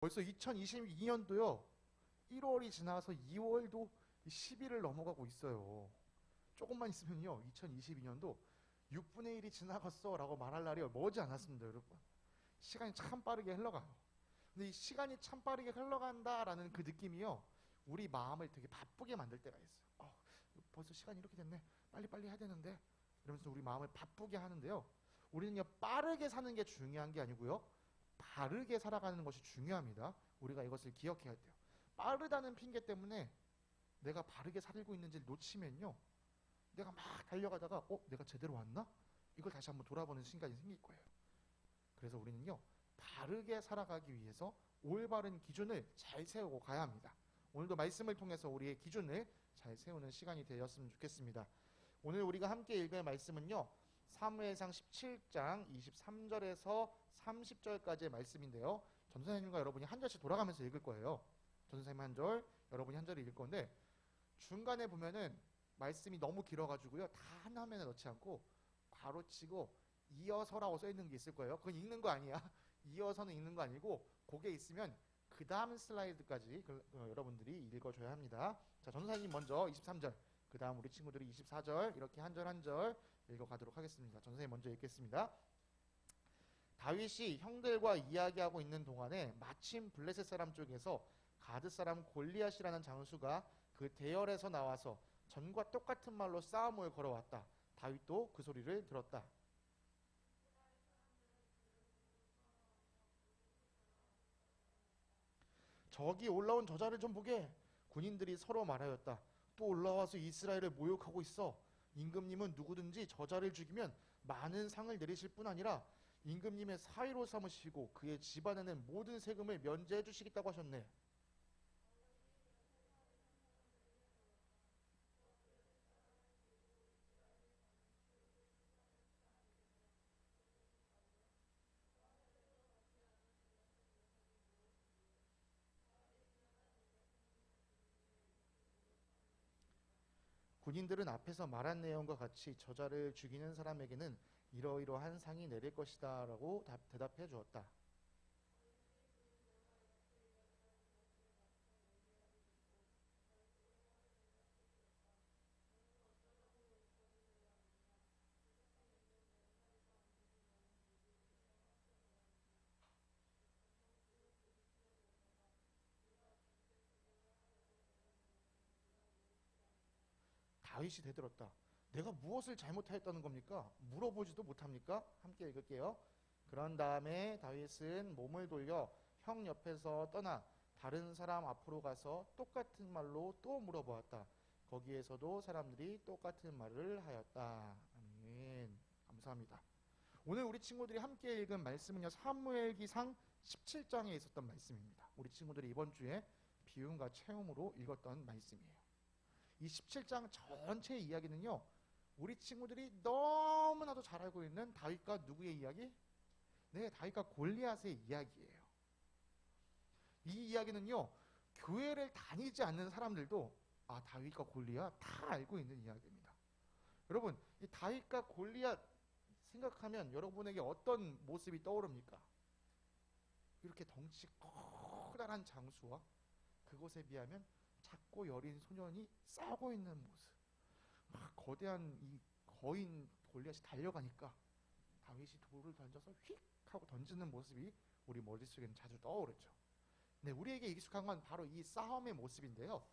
벌써 2022년도요. 1월이 지나서 2월도 10일을 넘어가고 있어요. 조금만 있으면요. 2022년도 6분의 1이 지나갔어 라고 말할 날이 머지 않았습니다, 여러분. 시간이 참 빠르게 흘러가요. 근데 이 시간이 참 빠르게 흘러간다라는 그 느낌이요. 우리 마음을 되게 바쁘게 만들 때가 있어요. 벌써 시간이 이렇게 됐네. 빨리빨리 해야 되는데. 이러면서 우리 마음을 바쁘게 하는데요. 우리는요, 빠르게 사는 게 중요한 게 아니고요. 바르게 살아가는 것이 중요합니다. 우리가 이것을 기억해야 돼요. 빠르다는 핑계 때문에 내가 바르게 살고 있는지를 놓치면요. 내가 막 달려가다가 내가 제대로 왔나? 이걸 다시 한번 돌아보는 순간이 생길 거예요. 그래서 우리는요. 바르게 살아가기 위해서 올바른 기준을 잘 세우고 가야 합니다. 오늘도 말씀을 통해서 우리의 기준을 잘 세우는 시간이 되었으면 좋겠습니다. 오늘 우리가 함께 읽을 말씀은요. 사무엘상 17장 23절에서 30절까지의 말씀인데요. 전선생님과 여러분이 한 절씩 돌아가면서 읽을 거예요. 전선생님 한 절, 여러분이 한 절을 읽을 건데 중간에 보면은 말씀이 너무 길어가지고요. 다 한 화면에 넣지 않고 괄호치고 이어서라고 써있는 게 있을 거예요. 그건 읽는 거 아니야. 이어서는 읽는 거 아니고 그게 있으면 그 다음 슬라이드까지 여러분들이 읽어줘야 합니다. 자, 전선생님 먼저 23절, 그 다음 우리 친구들이 24절 이렇게 한 절 한 절 읽어가도록 하겠습니다. 전선생님 먼저 읽겠습니다. 다윗이 형들과 이야기하고 있는 동안에 마침 블레셋 사람 쪽에서 가드 사람 골리앗이라는 장수가 그 대열에서 나와서 전과 똑같은 말로 싸움을 걸어왔다. 다윗도 그 소리를 들었다. 저기 올라온 저자를 좀 보게. 군인들이 서로 말하였다. 또 올라와서 이스라엘을 모욕하고 있어. 임금님은 누구든지 저자를 죽이면 많은 상을 내리실 뿐 아니라 임금님의 사위로 삼으시고 그의 집안에는 모든 세금을 면제해 주시겠다고 하셨네. 군인들은 앞에서 말한 내용과 같이 저자를 죽이는 사람에게는 이러이러한 상이 내릴 것이다 라고 대답해 주었다. 다윗이 대들었다. 내가 무엇을 잘못하였다는 겁니까? 물어보지도 못합니까? 함께 읽을게요. 그런 다음에 다윗은 몸을 돌려 형 옆에서 떠나 다른 사람 앞으로 가서 똑같은 말로 또 물어보았다. 거기에서도 사람들이 똑같은 말을 하였다. 아멘. 감사합니다. 오늘 우리 친구들이 함께 읽은 말씀은요. 사무엘기상 17장에 있었던 말씀입니다. 우리 친구들이 이번 주에 비움과 체험으로 읽었던 말씀이에요. 이 17장 전체의 이야기는요. 우리 친구들이 너무나도 잘 알고 있는 다윗과 누구의 이야기? 네, 다윗과 골리앗의 이야기예요. 이 이야기는요. 교회를 다니지 않는 사람들도 다윗과 골리앗 다 알고 있는 이야기입니다. 여러분, 이 다윗과 골리앗 생각하면 여러분에게 어떤 모습이 떠오릅니까? 이렇게 덩치 커다란 장수와 그것에 비하면 작고 여린 소년이 싸우고 있는 모습. 막 거대한 이 거인 골리앗이 달려가니까 다윗이 돌을 던져서 휙 하고 던지는 모습이 우리 머릿속에는 자주 떠오르죠. 네, 우리에게 익숙한 건 바로 이 싸움의 모습인데요.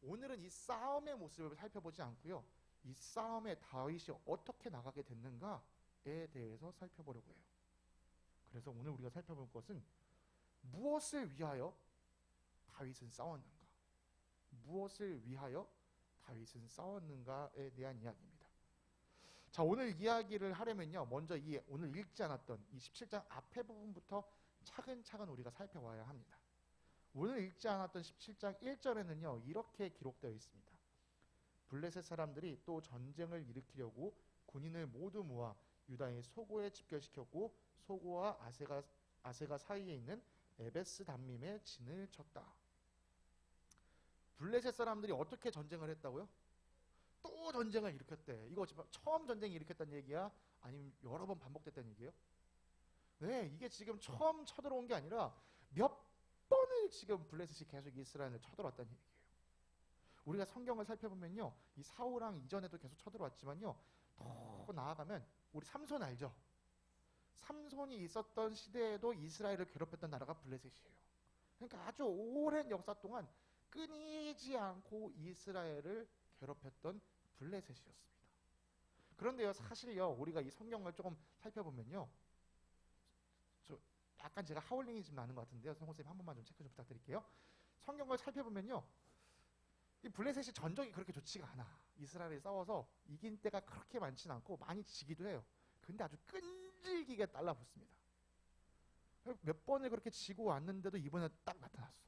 오늘은 이 싸움의 모습을 살펴보지 않고요. 이 싸움에 다윗이 어떻게 나가게 됐는가에 대해서 살펴보려고 해요. 그래서 오늘 우리가 살펴볼 것은 무엇을 위하여 다윗은 싸웠는가? 무엇을 위하여 다윗은 싸웠는가에 대한 이야기입니다. 자, 오늘 이야기를 하려면요. 먼저 오늘 읽지 않았던 이 17장 앞에 부분부터 차근차근 우리가 살펴봐야 합니다. 오늘 읽지 않았던 17장 1절에는요. 이렇게 기록되어 있습니다. 블레셋 사람들이 또 전쟁을 일으키려고 군인을 모두 모아 유다의 소고에 집결시켰고 소고와 아세가 사이에 있는 에베스 담밈에 진을 쳤다. 블레셋 사람들이 어떻게 전쟁을 했다고요? 또 전쟁을 일으켰대. 이거 지금 처음 전쟁 일으켰다는 얘기야? 아니면 여러 번 반복됐다는 얘기예요? 네, 이게 지금 처음 쳐들어온 게 아니라 몇 번 지금 블레셋이 계속 이스라엘을 쳐들어왔다는 얘기예요. 우리가 성경을 살펴보면요, 이 사울왕 이전에도 계속 쳐들어왔지만요, 더 나아가면 우리 삼손 알죠? 삼손이 있었던 시대에도 이스라엘을 괴롭혔던 나라가 블레셋이에요. 그러니까 아주 오랜 역사 동안 끊이지 않고 이스라엘을 괴롭혔던 블레셋이었습니다. 그런데요, 사실요, 우리가 이 성경을 조금 살펴보면요, 약간 제가 하울링이 좀 나는 것 같은데요, 성호쌤 한 번만 좀 체크 좀 부탁드릴게요. 성경을 살펴보면요, 이 블레셋이 전적이 그렇게 좋지가 않아. 이스라엘이 싸워서 이긴 때가 그렇게 많지는 않고 많이 지기도 해요. 근데 아주 끈질기게 달라붙습니다. 몇 번을 그렇게 지고 왔는데도 이번에 딱 나타났어.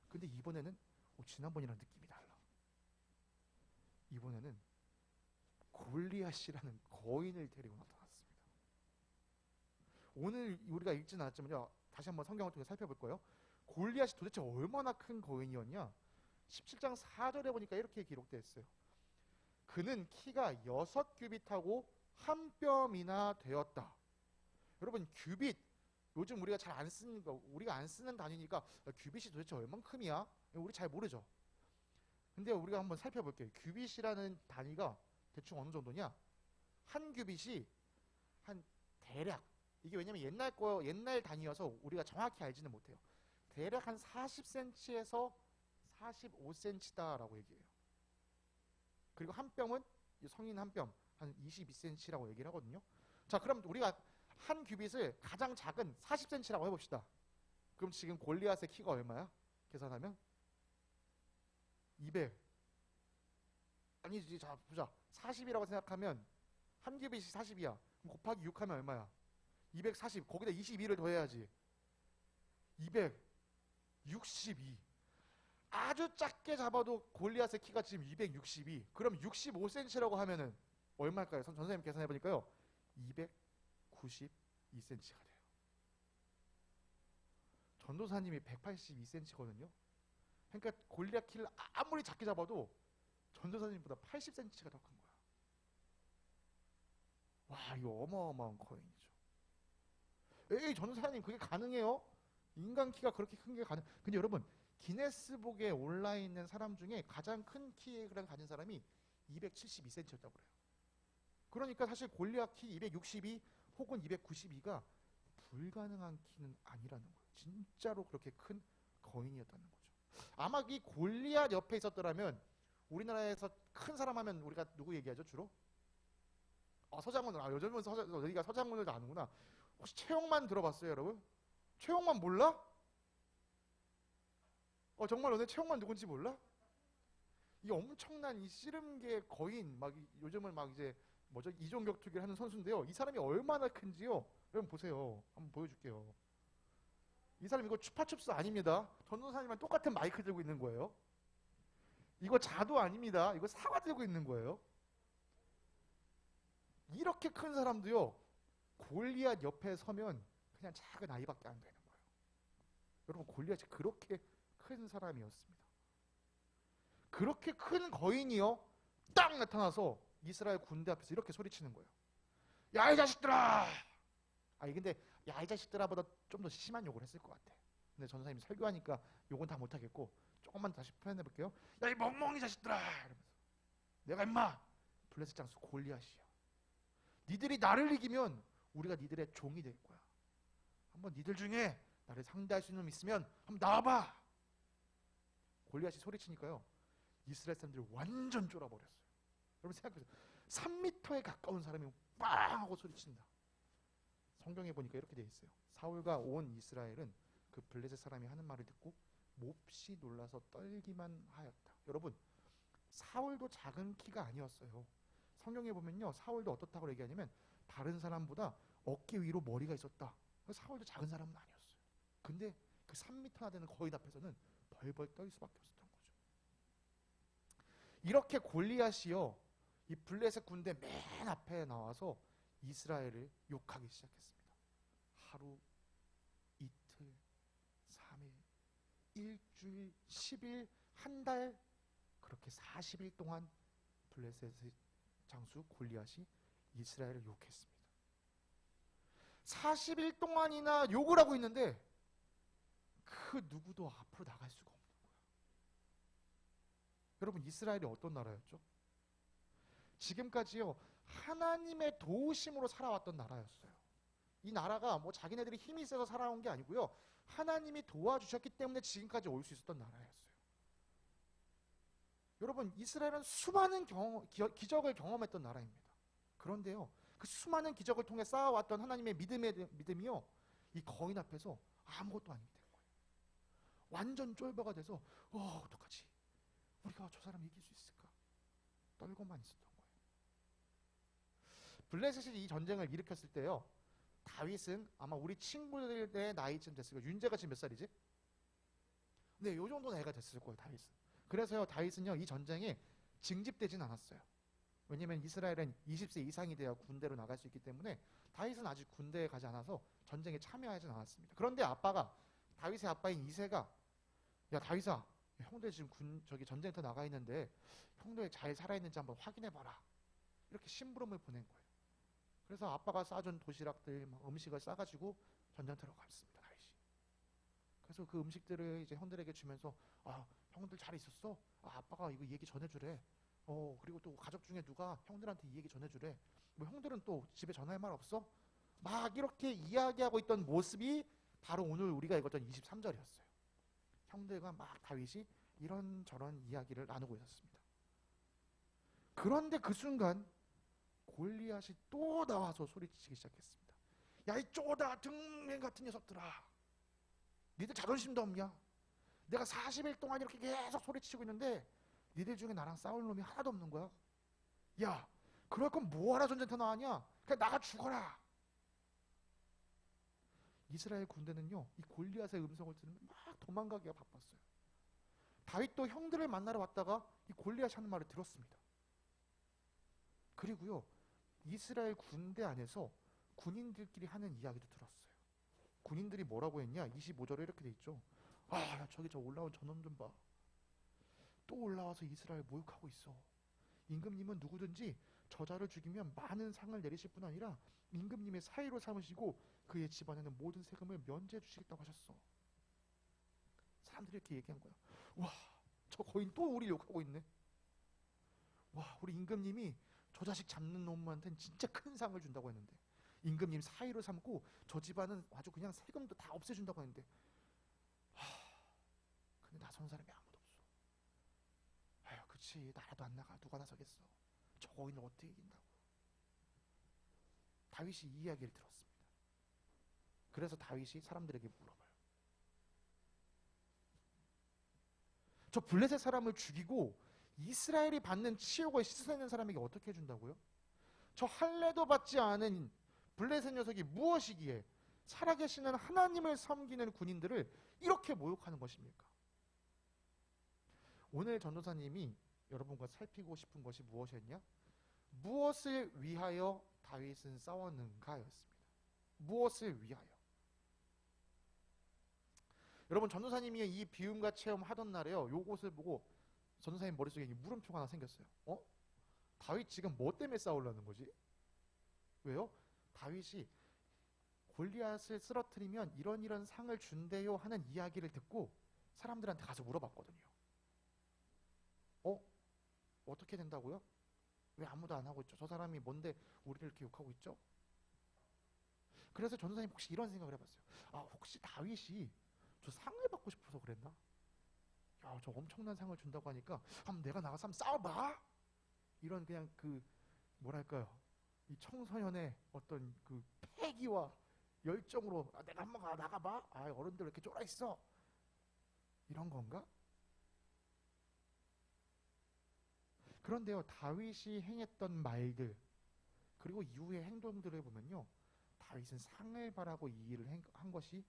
근데 이번에는 지난번이랑 느낌이 달라. 이번에는 골리앗이라는 거인을 데리고 나타났습니다. 오늘 우리가 읽지는 않았지만요, 다시 한번 성경을 통해 살펴볼 거예요. 골리앗이 도대체 얼마나 큰 거인이었냐? 17장 4절에 보니까 이렇게 기록되어 있어요. 그는 키가 6규빗하고 한 뼘이나 되었다. 여러분, 규빗, 요즘 우리가 잘 안 쓰는 거, 우리가 안 쓰는 단위니까 규빗이 도대체 얼만큼이야? 우리 잘 모르죠. 근데 우리가 한번 살펴볼게요. 규빗이라는 단위가 대충 어느 정도냐? 한 규빗이 한 대략, 이게 왜냐면 옛날 단위여서 우리가 정확히 알지는 못해요. 대략 한 40cm에서 45cm다라고 얘기해요. 그리고 한 뼘은 성인 한 뼘 한 22cm라고 얘기를 하거든요. 자, 그럼 우리가 한 규빗을 가장 작은 40cm라고 해봅시다. 그럼 지금 골리앗의 키가 얼마야? 계산하면 200. 아니지, 자 보자. 40이라고 생각하면 한 규빗이 40이야. 그럼 곱하기 6 하면 얼마야? 240. 거기다 22를 더해야지. 262. 아주 작게 잡아도 골리앗의 키가 지금 262. 그럼 65cm라고 하면은 얼마일까요? 선생님 계산해 보니까요, 292cm가 돼요. 전도사님이 182cm거든요. 그러니까 골리앗 키를 아무리 작게 잡아도 전도사님보다 80cm가 더 큰 거야. 와, 이거 어마어마한 거인이죠. 에이, 전도사님, 그게 가능해요? 인간 키가 그렇게 큰 게 가능? 근데 여러분, 기네스북에 올라 있는 사람 중에 가장 큰 키를 가진 사람이 272cm였다고 그래요. 그러니까 사실 골리앗 키 262 혹은 292가 불가능한 키는 아니라는 거예요. 진짜로 그렇게 큰 거인이었다는 거죠. 아마 이 골리앗 옆에 있었더라면, 우리나라에서 큰 사람 하면 우리가 누구 얘기하죠 주로? 서장훈. 요즘은 너희가 서장훈을 다 아는구나. 혹시 최영만 들어봤어요, 여러분? 최영만 몰라? 정말 너네 최영만 누군지 몰라? 이 엄청난 이 씨름계 거인, 요즘은 이제 뭐죠? 이종격투기를 하는 선수인데요. 이 사람이 얼마나 큰지요? 여러분 보세요. 한번 보여줄게요. 이 사람 이거 추파춥스 아닙니다. 전도사님이랑 똑같은 마이크 들고 있는 거예요. 이거 자도 아닙니다. 이거 사과 들고 있는 거예요. 이렇게 큰 사람도요, 골리앗 옆에 서면 그냥 작은 아이밖에 안 되는 거예요. 여러분, 골리앗이 그렇게 큰 사람이었습니다. 그렇게 큰 거인이요, 딱 나타나서 이스라엘 군대 앞에서 이렇게 소리치는 거예요. 야, 이 자식들아! 근데 야, 이 자식들아보다 좀 더 심한 욕을 했을 것 같아. 근데 전도사님이 설교하니까 욕은 다 못하겠고 조금만 다시 표현해 볼게요. 야, 이 멍멍이 자식들아! 이러면서, 내가 임마 블레셋 장수 골리앗이야. 니들이 나를 이기면 우리가 니들의 종이 될 거야. 한번 니들 중에 나를 상대할 수 있는 놈 있으면 한번 나와봐. 골리앗이 소리치니까요, 이스라엘 사람들이 완전 쫄아버렸어요. 여러분 생각해보세요. 3m에 가까운 사람이 빵 하고 소리친다. 성경에 보니까 이렇게 돼 있어요. 사울과 온 이스라엘은 그 블레셋 사람이 하는 말을 듣고 몹시 놀라서 떨기만 하였다. 여러분, 사울도 작은 키가 아니었어요. 성경에 보면요, 사울도 어떻다고 얘기하냐면 다른 사람보다 어깨 위로 머리가 있었다. 사울도 작은 사람은 아니었어요. 근데 그 3m나 되는 거인 앞에서는 벌벌 떨 수밖에 없었던 거죠. 이렇게 골리앗이요, 이 블레셋 군대 맨 앞에 나와서 이스라엘을 욕하기 시작했습니다. 하루, 이틀, 3일, 일주일, 10일, 한 달, 그렇게 40일 동안 블레셋의 장수 골리앗이 이스라엘을 욕했습니다. 40일 동안이나 욕을 하고 있는데 그 누구도 앞으로 나갈 수가 없는 거야. 여러분, 이스라엘이 어떤 나라였죠? 지금까지요, 하나님의 도우심으로 살아왔던 나라였어요. 이 나라가 뭐 자기네들이 힘이 세서 살아온 게 아니고요, 하나님이 도와주셨기 때문에 지금까지 올 수 있었던 나라였어요. 여러분, 이스라엘은 수많은 기적을 경험했던 나라입니다. 그런데요, 그 수많은 기적을 통해 쌓아왔던 하나님의 믿음이요, 이 거인 앞에서 아무것도 아니게 된 거예요. 완전 쫄보가 돼서 어떡하지? 우리가 저 사람 이길 수 있을까? 떨고만 있었던 거예요. 블레셋이 이 전쟁을 일으켰을 때요, 다윗은 아마 우리 친구들의 나이쯤 됐을 거예요. 윤재가 지금 몇 살이지? 네, 요 정도 나이가 됐을 거예요, 다윗은. 그래서요, 다윗은요, 이 전쟁에 징집되진 않았어요. 왜냐면 이스라엘은 20세 이상이 돼야 군대로 나갈 수 있기 때문에 다윗은 아직 군대에 가지 않아서 전쟁에 참여하진 않았습니다. 그런데 다윗의 아빠인 이새가, 야 다윗아, 형들 지금 저기 전쟁터 나가 있는데 형들 잘 살아있는지 한번 확인해봐라, 이렇게 심부름을 보낸 거예요. 그래서 아빠가 싸준 도시락들, 음식을 싸가지고 전쟁터로 갔습니다, 다윗이. 그래서 그 음식들을 이제 형들에게 주면서, 형들 잘 있었어? 아빠가 이거 얘기 전해주래. 그리고 또 가족 중에 누가 형들한테 이 얘기 전해주래. 뭐 형들은 또 집에 전화할 말 없어? 막 이렇게 이야기하고 있던 모습이 바로 오늘 우리가 읽었던 23절이었어요. 형들과 막 다윗이 이런저런 이야기를 나누고 있었습니다. 그런데 그 순간 골리앗이 또 나와서 소리치기 시작했습니다. 야, 이 쪼다 등맨 같은 녀석들아, 니들 자존심도 없냐? 내가 40일 동안 이렇게 계속 소리치고 있는데 니들 중에 나랑 싸울 놈이 하나도 없는 거야. 야, 그럴 건 뭐하러 전쟁터 나왔냐? 그냥 나가 죽어라. 이스라엘 군대는요, 이 골리앗의 음성을 들으면 막 도망가기가 바빴어요. 다윗도 형들을 만나러 왔다가 이 골리앗이 하는 말을 들었습니다. 그리고요, 이스라엘 군대 안에서 군인들끼리 하는 이야기도 들었어요. 군인들이 뭐라고 했냐? 25절에 이렇게 돼 있죠. 야, 저기 저 올라온 저놈 좀 봐. 또 올라와서 이스라엘 모욕하고 있어. 임금님은 누구든지 저자를 죽이면 많은 상을 내리실 뿐 아니라 임금님의 사위로 삼으시고 그의 집안에는 모든 세금을 면제해 주시겠다고 하셨어. 사람들이 이렇게 얘기한 거야. 와, 저 거인 또 우리 욕하고 있네. 와, 우리 임금님이 저 자식 잡는 놈한테는 진짜 큰 상을 준다고 했는데, 임금님 사위로 삼고 저 집안은 아주 그냥 세금도 다 없애준다고 했는데, 근데 나서는 사람이 아무도 없어. 아유, 그치, 나라도 안 나가 누가 나서겠어. 저 거인을 어떻게 이긴다고. 다윗이 이 이야기를 들었습니다. 그래서 다윗이 사람들에게 물어봐요. 저 블레셋 사람을 죽이고 이스라엘이 받는 치욕을 씻어내는 사람에게 어떻게 해준다고요? 저 할례도 받지 않은 블레셋 녀석이 무엇이기에 살아계시는 하나님을 섬기는 군인들을 이렇게 모욕하는 것입니까? 오늘 전도사님이 여러분과 살피고 싶은 것이 무엇이었냐? 무엇을 위하여 다윗은 싸웠는가였습니다. 무엇을 위하여? 여러분, 전도사님이 이 비움과 체험하던 날에요, 요것을 보고 전도사님 머릿속에 물음표가 하나 생겼어요. 다윗 지금 뭐 때문에 싸우려는 거지? 왜요? 다윗이 골리앗을 쓰러뜨리면 이런 상을 준대요 하는 이야기를 듣고 사람들한테 가서 물어봤거든요. 어떻게 된다고요? 왜 아무도 안 하고 있죠? 저 사람이 뭔데 우리를 이렇게 욕하고 있죠? 그래서 전도사님 혹시 이런 생각을 해봤어요. 혹시 다윗이 저 상을 받고 싶어서 그랬나? 야, 저 엄청난 상을 준다고 하니까 한번 내가 나가서 한번 싸워봐? 이런 그냥 그 뭐랄까요, 이 청소년의 어떤 그 패기와 열정으로 내가 한번 나가봐? 어른들 왜 이렇게 쫄아있어? 이런 건가? 그런데요, 다윗이 행했던 말들 그리고 이후의 행동들을 보면요, 다윗은 상을 바라고 이 일을 한 것이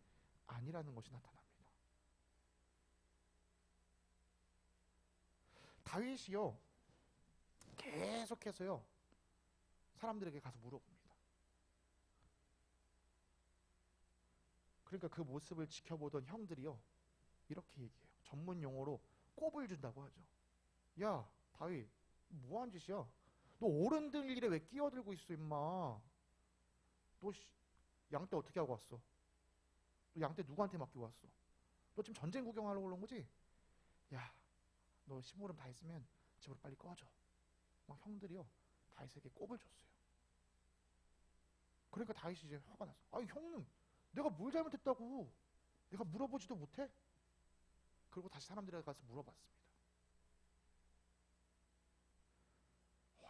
아니라는 것이 나타납니다. 다윗이요, 계속해서요 사람들에게 가서 물어봅니다. 그러니까 그 모습을 지켜보던 형들이요 이렇게 얘기해요. 전문 용어로 꼽을 준다고 하죠. 야, 다윗, 뭐한 짓이야? 너 어른들 일에 왜 끼어들고 있어, 임마? 너 양떼 어떻게 하고 왔어? 너 양떼 누구한테 맡기고 왔어? 너 지금 전쟁 구경하려고 그런 거지? 야, 너 심부름 다 했으면 집으로 빨리 꺼져. 막 형들이요 다윗에게 꼽을 줬어요. 그러니까 다윗이 이제 화가 났어. 아니 형님, 내가 뭘 잘못했다고? 내가 물어보지도 못해? 그리고 다시 사람들에게 가서 물어봤습니다.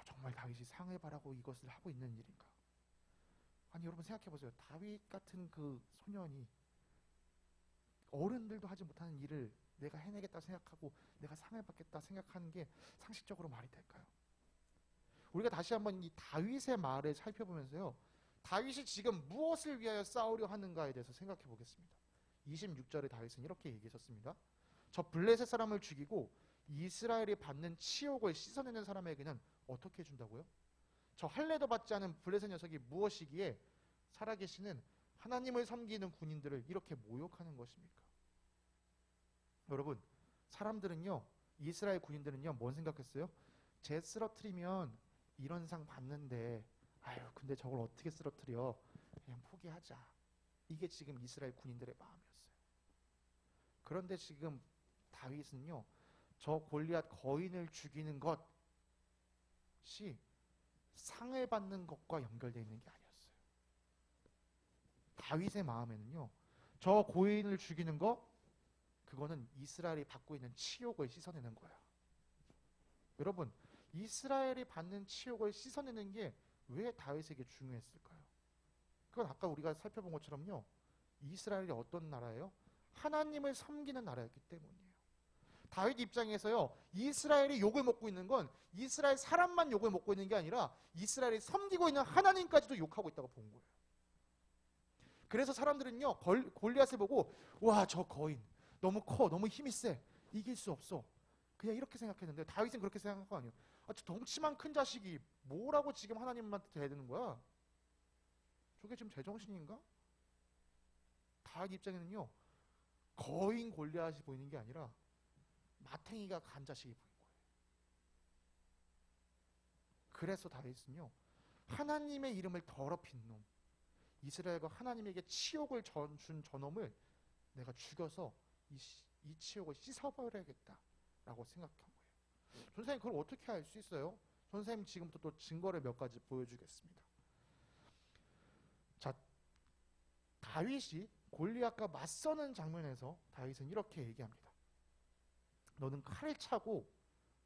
정말 다윗이 상을 바라고 이것을 하고 있는 일인가? 아니 여러분 생각해보세요. 다윗 같은 그 소년이 어른들도 하지 못하는 일을 내가 해내겠다 생각하고 내가 상을 받겠다 생각하는 게 상식적으로 말이 될까요? 우리가 다시 한번 이 다윗의 말을 살펴보면서요, 다윗이 지금 무엇을 위하여 싸우려 하는가에 대해서 생각해 보겠습니다. 26절에 다윗은 이렇게 얘기하셨습니다. 저 블레셋 사람을 죽이고 이스라엘이 받는 치욕을 씻어내는 사람에게는 어떻게 준다고요? 저 할례도 받지 않은 블레셋 녀석이 무엇이기에 살아계시는 하나님을 섬기는 군인들을 이렇게 모욕하는 것입니까? 여러분, 사람들은요, 이스라엘 군인들은요, 뭔 생각했어요? 쟤 쓰러뜨리면 이런 상 받는데, 아유 근데 저걸 어떻게 쓰러뜨려? 그냥 포기하자. 이게 지금 이스라엘 군인들의 마음이었어요. 그런데 지금 다윗은요, 저 골리앗 거인을 죽이는 것이 상을 받는 것과 연결되어 있는 게 아니었어요. 다윗의 마음에는요, 저 고인을 죽이는 것, 그거는 이스라엘이 받고 있는 치욕을 씻어내는 거야. 여러분, 이스라엘이 받는 치욕을 씻어내는 게 왜 다윗에게 중요했을까요? 그건 아까 우리가 살펴본 것처럼요, 이스라엘이 어떤 나라예요? 하나님을 섬기는 나라였기 때문이에요. 다윗 입장에서요, 이스라엘이 욕을 먹고 있는 건 이스라엘 사람만 욕을 먹고 있는 게 아니라 이스라엘이 섬기고 있는 하나님까지도 욕하고 있다고 본 거예요. 그래서 사람들은요, 골리앗을 보고 와, 저 거인 너무 커, 너무 힘이 세, 이길 수 없어, 그냥 이렇게 생각했는데 다윗은 그렇게 생각한 거 아니에요. 아, 저 덩치만 큰 자식이 뭐라고 지금 하나님한테 대드는 거야? 저게 지금 제정신인가? 다윗 입장에는요, 거인 골리앗이 보이는 게 아니라 마탱이가 간 자식이 보인 거예요. 그래서 다윗은요, 하나님의 이름을 더럽힌 놈, 이스라엘과 하나님에게 치욕을 준 저놈을 내가 죽여서 이 치욕을 씻어버려야겠다라고 생각한 거예요. 선생님, 그걸 어떻게 알 수 있어요? 선생님 지금부터 또 증거를 몇 가지 보여주겠습니다. 자, 다윗이 골리앗과 맞서는 장면에서 다윗은 이렇게 얘기합니다. 너는 칼을 차고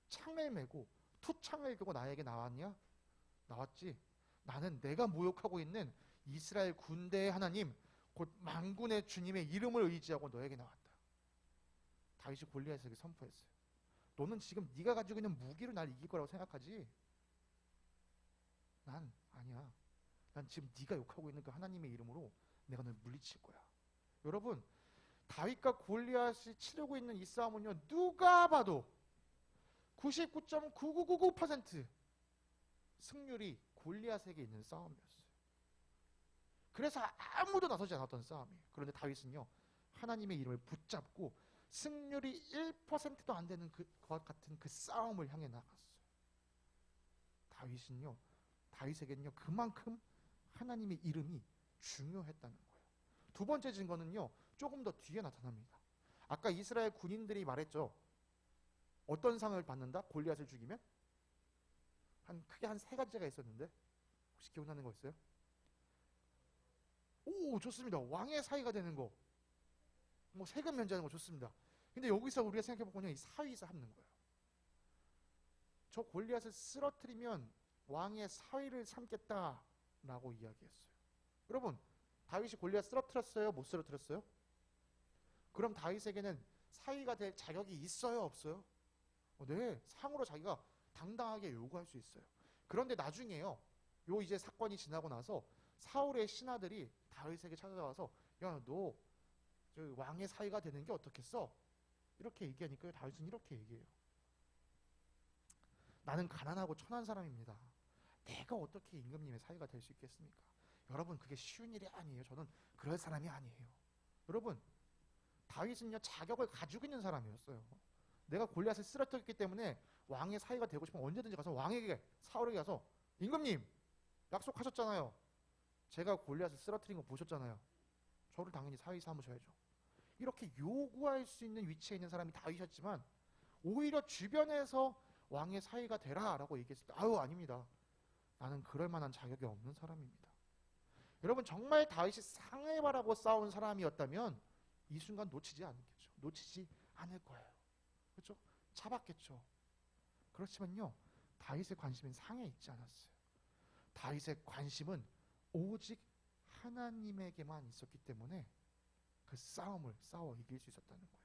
창을 메고 투창을 들고 나에게 나왔냐? 나왔지. 나는 내가 모욕하고 있는 이스라엘 군대의 하나님, 곧 만군의 주님의 이름을 의지하고 너에게 나왔다. 다윗이 골리앗에게 선포했어요. 너는 지금 네가 가지고 있는 무기로 날 이길 거라고 생각하지? 난 아니야. 난 지금 네가 욕하고 있는 그 하나님의 이름으로 내가 널 물리칠 거야. 여러분, 다윗과 골리앗이 치르고 있는 이 싸움은요, 누가 봐도 99.9999% 승률이 골리앗에게 있는 싸움이었어요. 그래서 아무도 나서지 않았던 싸움이에요. 그런데 다윗은요, 하나님의 이름을 붙잡고 승률이 1%도 안 되는 것 같은 그 싸움을 향해 나갔어요. 다윗에게는요, 그만큼 하나님의 이름이 중요했다는 거예요. 두 번째 증거는요, 조금 더 뒤에 나타납니다. 아까 이스라엘 군인들이 말했죠. 어떤 상을 받는다? 골리앗을 죽이면? 크게 한 세 가지가 있었는데 혹시 기억나는 거 있어요? 오, 좋습니다. 왕의 사위가 되는 거, 뭐 세금 면제하는 거 좋습니다. 근데 여기서 우리가 생각해보면 이 사위에서 합는 거예요. 저 골리앗을 쓰러뜨리면 왕의 사위를 삼겠다라고 이야기했어요. 여러분, 다윗이 골리앗 쓰러뜨렸어요? 못 쓰러뜨렸어요? 그럼 다윗에게는 사위가 될 자격이 있어요? 없어요? 네, 상으로 자기가 당당하게 요구할 수 있어요. 그런데 나중에요, 요 이제 사건이 지나고 나서 사울의 신하들이 다윗에게 찾아와서 야, 너 저 왕의 사위가 되는 게 어떻겠어? 이렇게 얘기하니까 다윗은 이렇게 얘기해요. 나는 가난하고 천한 사람입니다. 내가 어떻게 임금님의 사위가 될 수 있겠습니까? 여러분, 그게 쉬운 일이 아니에요. 저는 그럴 사람이 아니에요. 여러분, 다윗은요, 자격을 가지고 있는 사람이었어요. 내가 골리앗을 쓰러뜨렸기 때문에 왕의 사위가 되고 싶으면 언제든지 가서 왕에게, 사울에게 가서 임금님, 약속하셨잖아요. 제가 골리앗을 쓰러뜨린 거 보셨잖아요. 저를 당연히 사위 삼으셔야죠. 이렇게 요구할 수 있는 위치에 있는 사람이 다윗이었지만 오히려 주변에서 왕의 사위가 되라라고 얘기했을 때 아유 아닙니다. 나는 그럴 만한 자격이 없는 사람입니다. 여러분 정말 다윗이 상해바라고 싸운 사람이었다면 이 순간 놓치지 않겠죠. 놓치지 않을 거예요. 그렇죠? 잡았겠죠. 그렇지만요. 다윗의 관심은 상에 있지 않았어요. 다윗의 관심은 오직 하나님에게만 있었기 때문에 그 싸움을 싸워 이길 수 있었다는 거예요.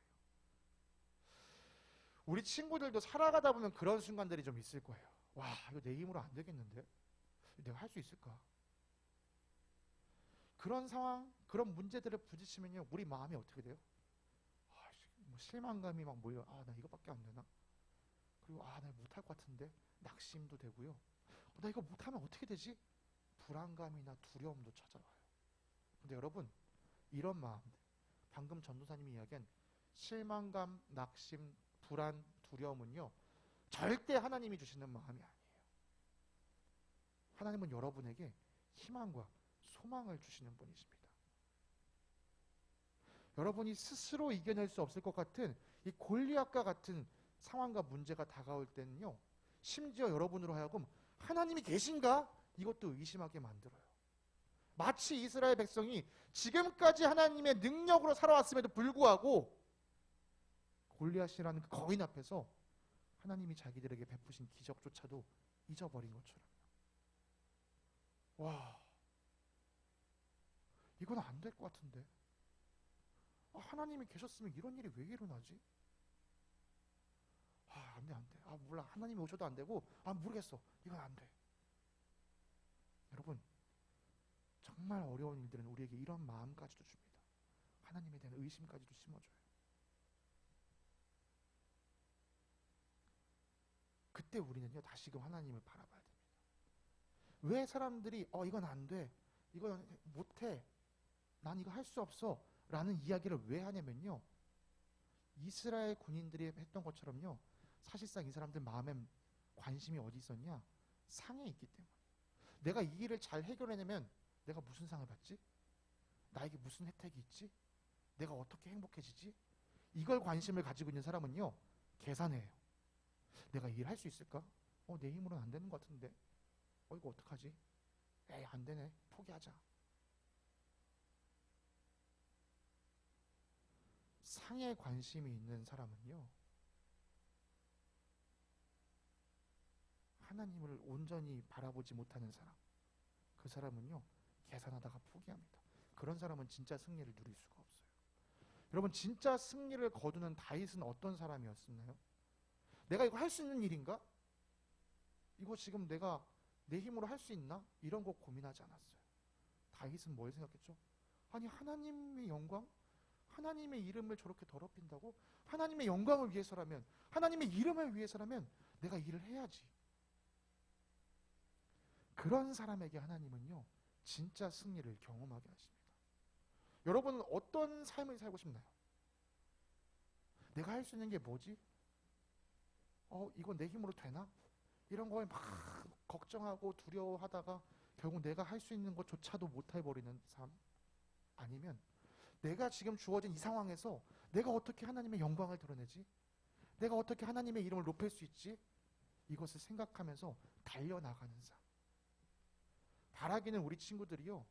우리 친구들도 살아가다 보면 그런 순간들이 좀 있을 거예요. 와, 이거 내 힘으로 안 되겠는데? 내가 할 수 있을까? 그런 상황, 그런 문제들을 부딪히면요, 우리 마음이 어떻게 돼요? 뭐 실망감이 막 몰려. 아, 나 이거밖에 안 되나? 그리고 아, 나 못할 것 같은데? 낙심도 되고요. 나 이거 못하면 어떻게 되지? 불안감이나 두려움도 찾아와요. 근데 여러분, 이런 마음들, 방금 전도사님이 이야기한 실망감, 낙심, 불안, 두려움은요, 절대 하나님이 주시는 마음이 아니에요. 하나님은 여러분에게 희망과 소망을 주시는 분이십니다. 여러분이 스스로 이겨낼 수 없을 것 같은 이 골리앗과 같은 상황과 문제가 다가올 때는요, 심지어 여러분으로 하여금 하나님이 계신가? 이것도 의심하게 만들어요. 마치 이스라엘 백성이 지금까지 하나님의 능력으로 살아왔음에도 불구하고 골리앗이라는 그 거인 앞에서 하나님이 자기들에게 베푸신 기적조차도 잊어버린 것처럼. 와, 이건 안 될 것 같은데. 하나님이 계셨으면 이런 일이 왜 일어나지? 안 돼, 안 돼. 몰라. 하나님이 오셔도 안 되고, 모르겠어. 이건 안 돼. 여러분, 정말 어려운 일들은 우리에게 이런 마음까지도 줍니다. 하나님에 대한 의심까지도 심어줘요. 그때 우리는요, 다시금 하나님을 바라봐야 됩니다. 왜 사람들이 이건 안 돼, 이건 못해, 난 이거 할 수 없어 라는 이야기를 왜 하냐면요, 이스라엘 군인들이 했던 것처럼요, 사실상 이 사람들 마음에 관심이 어디 있었냐? 상에 있기 때문에. 내가 이 일을 잘 해결해내면 내가 무슨 상을 받지? 나에게 무슨 혜택이 있지? 내가 어떻게 행복해지지? 이걸 관심을 가지고 있는 사람은요, 계산해요. 내가 이 일 할 수 있을까? 내 힘으로는 안 되는 것 같은데. 이거 어떡하지? 에이, 안 되네. 포기하자. 상에 관심이 있는 사람은요, 하나님을 온전히 바라보지 못하는 사람, 그 사람은요, 계산하다가 포기합니다. 그런 사람은 진짜 승리를 누릴 수가 없어요. 여러분, 진짜 승리를 거두는 다윗은 어떤 사람이었나요? 내가 이거 할 수 있는 일인가? 이거 지금 내가 내 힘으로 할 수 있나? 이런 거 고민하지 않았어요. 다윗은 뭘 생각했죠? 아니, 하나님의 영광? 하나님의 이름을 저렇게 더럽힌다고? 하나님의 영광을 위해서라면, 하나님의 이름을 위해서라면 내가 일을 해야지. 그런 사람에게 하나님은요, 진짜 승리를 경험하게 하십니다. 여러분은 어떤 삶을 살고 싶나요? 내가 할 수 있는 게 뭐지? 이건 내 힘으로 되나? 이런 거에 막 걱정하고 두려워하다가 결국 내가 할 수 있는 것조차도 못 해버리는 삶? 아니면 내가 지금 주어진 이 상황에서 내가 어떻게 하나님의 영광을 드러내지? 내가 어떻게 하나님의 이름을 높일 수 있지? 이것을 생각하면서 달려나가는 삶. 바라기는 우리 친구들이요,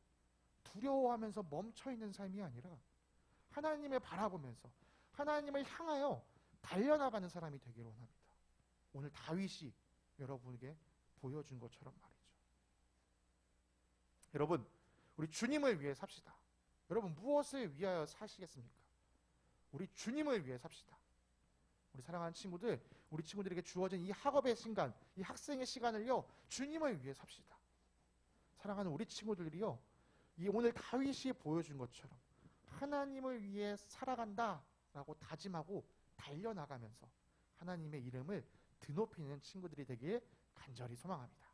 두려워하면서 멈춰있는 삶이 아니라 하나님을 바라보면서 하나님을 향하여 달려나가는 사람이 되기를 원합니다. 오늘 다윗이 여러분에게 보여준 것처럼 말이죠. 여러분, 우리 주님을 위해 삽시다. 여러분, 무엇을 위하여 사시겠습니까? 우리 주님을 위해 삽시다. 우리 사랑하는 친구들, 우리 친구들에게 주어진 이 학업의 시간, 이 학생의 시간을요, 주님을 위해 삽시다. 사랑하는 우리 친구들이요, 이 오늘 다윗이 보여준 것처럼 하나님을 위해 살아간다라고 다짐하고 달려나가면서 하나님의 이름을 드높이는 친구들이 되길 간절히 소망합니다.